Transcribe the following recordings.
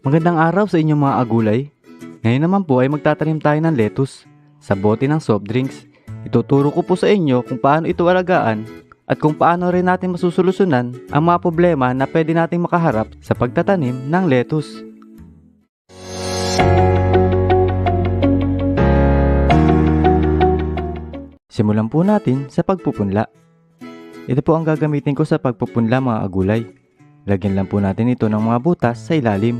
Magandang araw sa inyong mga agulay. Ngayon naman po ay magtatanim tayo ng lettuce sa bote ng soft drinks. Ituturo ko po sa inyo kung paano ito alagaan at kung paano rin natin masusolusyunan ang mga problema na pwede nating makaharap sa pagtatanim ng lettuce. Simulan po natin sa pagpupunla. Ito po ang gagamitin ko sa pagpupunla mga agulay. Lagyan lang po natin ito ng mga butas sa ilalim.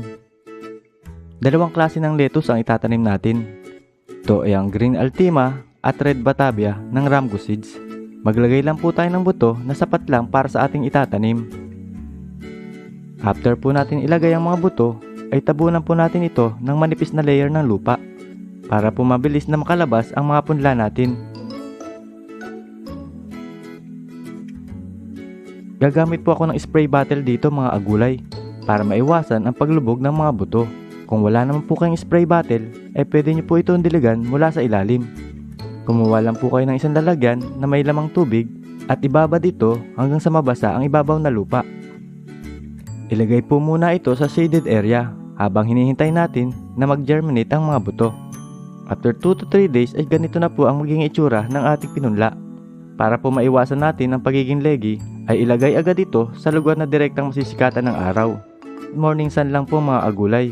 Dalawang klase ng lettuce ang itatanim natin. Ito ay ang Green Altima at Red Batavia ng Ramgo Seeds. Maglagay lang po tayo ng buto na sapat lang para sa ating itatanim. After po natin ilagay ang mga buto, ay tabunan po natin ito ng manipis na layer ng lupa para po mabilis na makalabas ang mga punla natin. Gagamit po ako ng spray bottle dito mga agulay para maiwasan ang paglubog ng mga buto. Kung wala naman po kayong spray bottle, ay pwede nyo po itong diligan mula sa ilalim. Kumuha lang po kayo ng isang lalagyan na may lamang tubig at ibaba dito hanggang sa mabasa ang ibabaw na lupa. Ilagay po muna ito sa shaded area habang hinihintay natin na mag-germinate ang mga buto. After 2 to 3 days ay ganito na po ang magiging itsura ng ating pinunla. Para po maiwasan natin ang pagiging leggy, ay ilagay agad ito sa lugar na direktang masisikatan ng araw. Morning sun lang po mga agulay,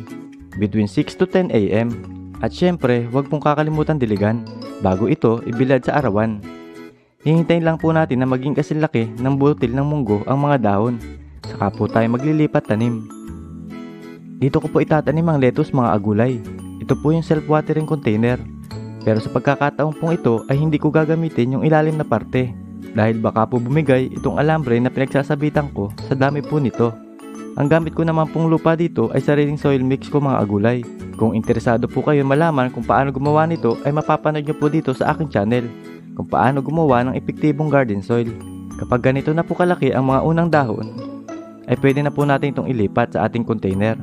between 6 to 10 AM. At syempre, huwag pong kakalimutan diligan bago ito ibilad sa arawan. Hihintayin lang po natin na maging kasilaki ng butil ng munggo ang mga dahon. Saka po tayo maglilipat tanim. Dito ko po itatanim ang lettuce mga agulay. Ito po yung self-watering container. Pero sa pagkakataong pong ito ay hindi ko gagamitin yung ilalim na parte. Dahil baka po bumigay itong alambre na pinagsasabitan ko sa dami po nito. Ang gamit ko naman pong lupa dito ay sariling soil mix ko mga agulay. Kung interesado po kayo malaman kung paano gumawa nito ay mapapanood nyo po dito sa aking channel kung paano gumawa ng epektibong garden soil. Kapag ganito na po kalaki ang mga unang dahon, ay pwede na po natin itong ilipat sa ating container.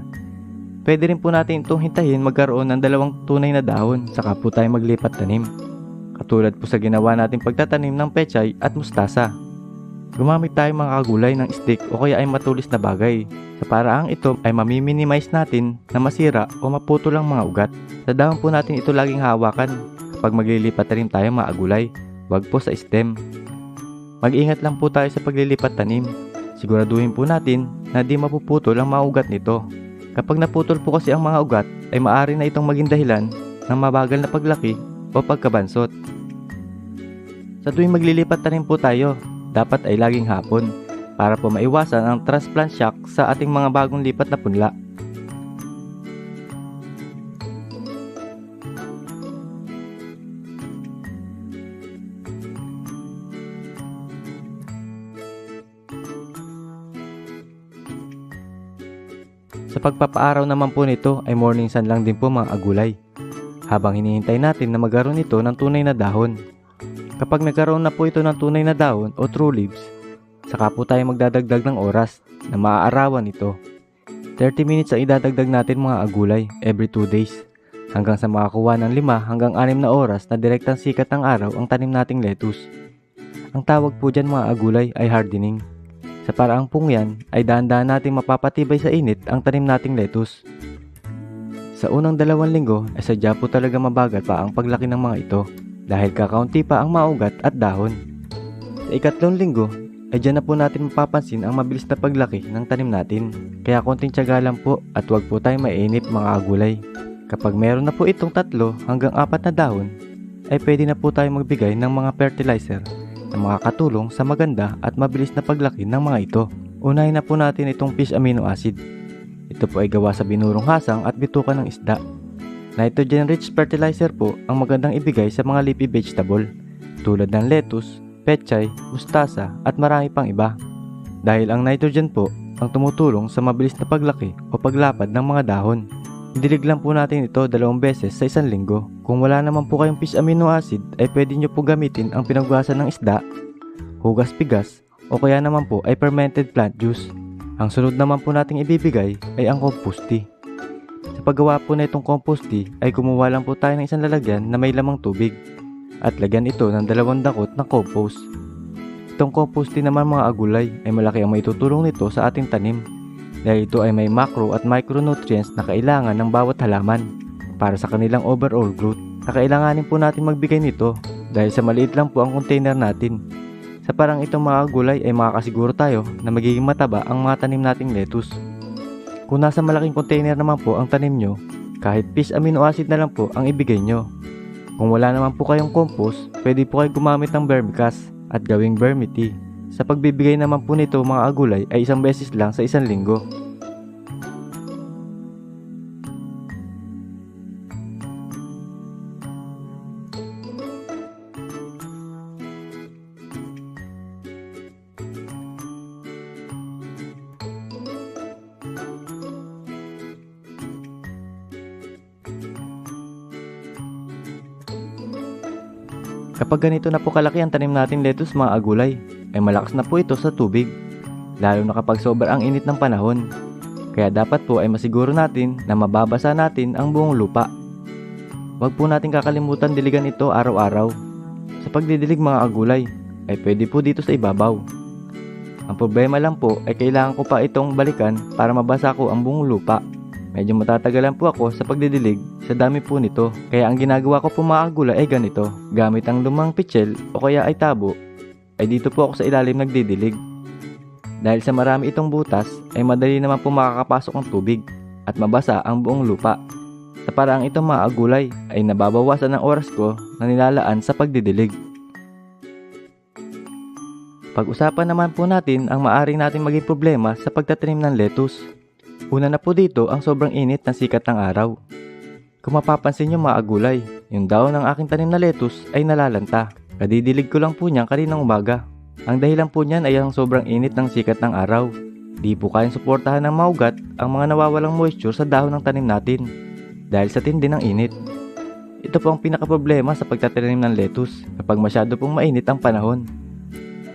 Pwede rin po natin itong hintayin magkaroon ng dalawang tunay na dahon saka po tayo maglipat tanim. Katulad po sa ginawa nating pagtatanim ng pechay at mustasa. Gumamit tayo mga kagulay ng stick o kaya ay matulis na bagay. Sa paraang ito ay mamiminimize natin na masira o maputo lang mga ugat. Sa dahon po natin ito laging hawakan kapag maglilipat tanim tayo mga agulay. Huwag po sa stem. Mag-ingat lang po tayo sa paglilipat tanim. Siguraduhin po natin na di mapuputol ang mga ugat nito. Kapag naputol po kasi ang mga ugat ay maaari na itong maging dahilan ng mabagal na paglaki o pagkabansot. Sa tuwing maglilipat tanim po tayo, dapat ay laging hapon para po maiwasan ang transplant shock sa ating mga bagong lipat na punla. Sa pagpapaaraw naman po nito ay morning sun lang din po mga agulay. Habang hinihintay natin na magkaroon ito ng tunay na dahon. Kapag nagkaroon na po ito ng tunay na dahon o true leaves, saka po tayo magdadagdag ng oras na maaarawan ito. 30 minutes ang idadagdag natin mga agulay every 2 days hanggang sa makakuha ng 5 hanggang 6 na oras na direktang sikat ng araw ang tanim nating lettuce. Ang tawag po dyan mga agulay ay hardening. Sa paraang pong yan ay dahan-dahan nating mapapatibay sa init ang tanim nating lettuce. Sa unang 2 linggo ay sadya po talaga mabagal pa ang paglaki ng mga ito dahil kakaunti pa ang maugat at dahon. Sa ikatlong linggo ay dyan na po natin mapapansin ang mabilis na paglaki ng tanim natin. Kaya konting tiyaga lang po at huwag po tayong mainip mga agulay. Kapag meron na po itong 3 hanggang 4 na dahon ay pwede na po tayong magbigay ng mga fertilizer na makakatulong sa maganda at mabilis na paglaki ng mga ito. Unahin na po natin itong fish amino acid. Ito po ay gawa sa binurong hasang at bituka ng isda. Nitrogen-rich fertilizer po ang magandang ibigay sa mga leafy vegetable tulad ng lettuce, pechay, mustasa at marami pang iba. Dahil ang nitrogen po ang tumutulong sa mabilis na paglaki o paglapad ng mga dahon. Idilig lang po natin ito 2 beses sa 1 linggo. Kung wala naman po kayong fish amino acid ay pwede nyo po gamitin ang pinaghugasan ng isda, hugas bigas o kaya naman po ay fermented plant juice. Ang sunod naman po nating ibibigay ay ang compost tea. Sa paggawa po na itong compost tea ay kumuha lang po tayo ng isang lalagyan na may lamang tubig at lagyan ito ng 2 dakot ng compost. Itong compost tea naman mga agulay ay malaki ang maitutulong nito sa ating tanim dahil ito ay may macro at micronutrients na kailangan ng bawat halaman para sa kanilang overall growth. Kakailanganin po natin magbigay nito dahil sa maliit lang po ang container natin. Sa parang itong mga gulay ay makakasiguro tayo na magiging mataba ang mga tanim nating lettuce. Kung nasa malaking container naman po ang tanim nyo, kahit fish amino acid na lang po ang ibigay nyo. Kung wala naman po kayong compost, pwede po kayo gumamit ng vermicast at gawing vermi tea. Sa pagbibigay naman po nito mga agulay ay isang beses lang sa isang linggo. Kapag ganito na po kalaki ang tanim natin lettuce mga agulay, ay malakas na po ito sa tubig, lalo na kapag sobrang init ng panahon. Kaya dapat po ay masiguro natin na mababasa natin ang buong lupa. Huwag po natin kakalimutan diligan ito araw-araw. Sa pagdidilig mga agulay, ay pwede po dito sa ibabaw. Ang problema lang po ay kailangan ko pa itong balikan para mabasa ko ang buong lupa. Medyo matatagalan po ako sa pagdidilig sa dami po nito. Kaya ang ginagawa ko po mga agulay ay ganito. Gamit ang lumang pitchel o kaya ay tabo, ay dito po ako sa ilalim nagdidilig. Dahil sa marami itong butas, ay madali naman po makakapasok ang tubig at mabasa ang buong lupa. Sa paraang itong mga agulay ay nababawasan ang oras ko na nilalaan sa pagdidilig. Pag-usapan naman po natin ang maaring natin maging problema sa pagtatanim ng lettuce. Una na po dito ang sobrang init ng sikat ng araw. Kung mapapansin nyo mga agulay, yung daon ng aking tanim na lettuce ay nalalanta. Kadidilig ko lang po niyan kaninang umaga. Ang dahilan po niyan ay ang sobrang init ng sikat ng araw. Di po kayang suportahan ng maugat ang mga nawawalang moisture sa dahon ng tanim natin dahil sa tindi ng init. Ito po ang pinaka-problema sa pagtatanim ng lettuce kapag masyado pong mainit ang panahon.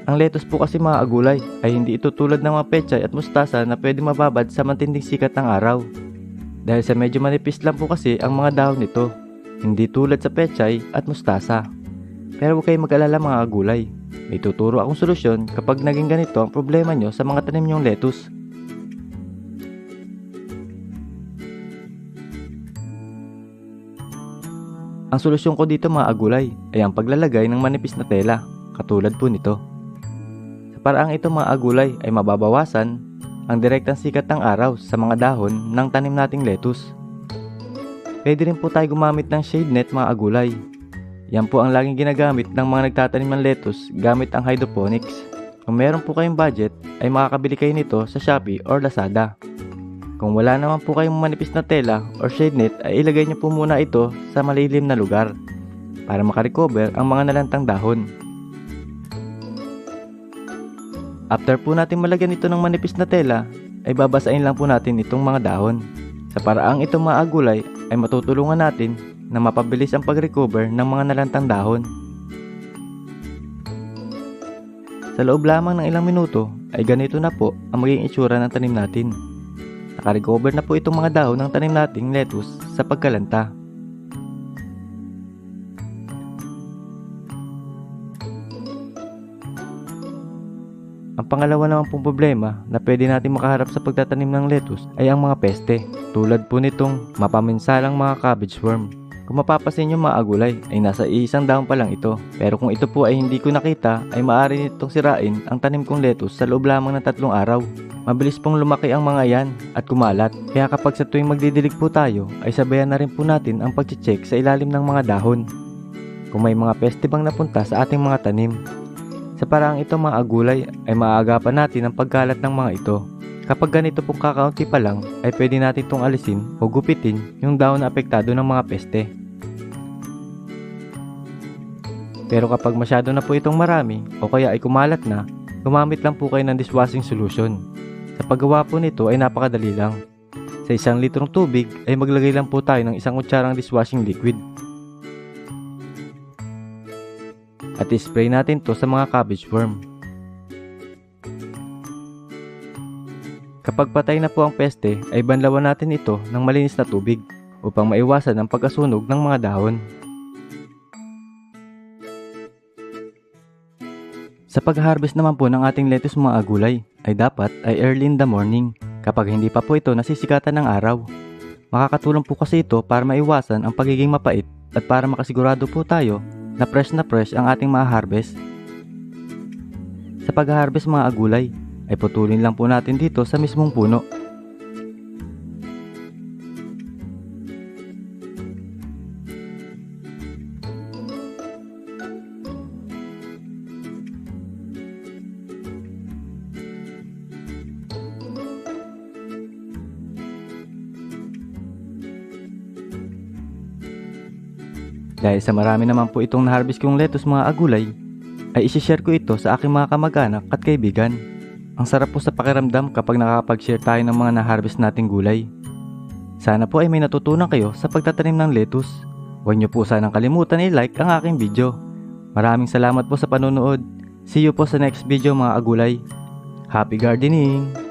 Ang lettuce po kasi mga agulay ay hindi ito tulad ng mga pechay at mustasa na pwede mababad sa matinding sikat ng araw. Dahil sa medyo manipis lang po kasi ang mga dahon nito, hindi tulad sa pechay at mustasa. Pero huwag kayong mag-alala mga agulay, may tuturo akong solusyon kapag naging ganito ang problema nyo sa mga tanim nyong lettuce. Ang solusyon ko dito mga agulay ay ang paglalagay ng manipis na tela, katulad po nito. Paraang ito mga agulay ay mababawasan ang direktang sikat ng araw sa mga dahon ng tanim nating lettuce. Pwede rin po tayo gumamit ng shade net mga agulay. Yan po ang laging ginagamit ng mga nagtatanim ng lettuce gamit ang hydroponics. Kung meron po kayong budget ay makakabili kayo nito sa Shopee or Lazada. Kung wala naman po kayong manipis na tela or shade net ay ilagay niyo po muna ito sa malilim na lugar para makarecover ang mga nalantang dahon. After po natin malagyan ito ng manipis na tela, ay babasain lang po natin itong mga dahon. Sa paraang itong mga agulay ay matutulungan natin na mapabilis ang pag-recover ng mga nalantang dahon. Sa loob lamang ng ilang minuto ay ganito na po ang magiging itsura ng tanim natin. Nakarecover na po itong mga dahon ng tanim nating lettuce sa pagkalanta. Ang pangalawa naman pong problema na pwede natin makaharap sa pagtatanim ng lettuce ay ang mga peste, tulad po nitong mapaminsalang mga cabbage worm. Kung mapapansin nyo mga agulay ay nasa isang dahon pa lang ito, pero kung ito po ay hindi ko nakita ay maaari nitong sirain ang tanim kong lettuce sa loob lamang ng 3 araw. Mabilis pong lumaki ang mga yan at kumalat, kaya kapag sa tuwing magdidilig po tayo ay sabayan na rin po natin ang pag-check sa ilalim ng mga dahon kung may mga peste bang napunta sa ating mga tanim. Sa paraang ito mga agulay ay maaagapan natin ang pagkalat ng mga ito. Kapag ganito pong kakaunti pa lang ay pwede natin itong alisin o gupitin yung dahon na apektado ng mga peste. Pero kapag masyado na po itong marami o kaya ay kumalat na, gumamit lang po kayo ng dishwashing solution. Sa paggawa po nito ay napakadali lang. Sa 1 litrong tubig ay maglagay lang po tayo ng 1 kutsarang dishwashing liquid. At i-spray natin to sa mga cabbage worm. Kapag patay na po ang peste ay banlawan natin ito ng malinis na tubig upang maiwasan ang pagkasunog ng mga dahon. Sa pag-harvest naman po ng ating lettuce mga agulay ay dapat ay early in the morning kapag hindi pa po ito nasisikatan ng araw. Makakatulong po kasi ito para maiwasan ang pagiging mapait at para makasigurado po tayo na fresh ang ating mga harvest. Sa pag-harvest mga agulay, ay putulin lang po natin dito sa mismong puno. Dahil sa marami naman po itong na-harvest kong lettuce mga agulay, ay isi-share ko ito sa aking mga kamag-anak at kaibigan. Ang sarap po sa pakiramdam kapag nakakapag-share tayo ng mga na-harvest nating gulay. Sana po ay may natutunan kayo sa pagtatanim ng lettuce. Huwag niyo po sanang kalimutan i-like ang aking video. Maraming salamat po sa panonood. See you po sa next video mga agulay. Happy gardening!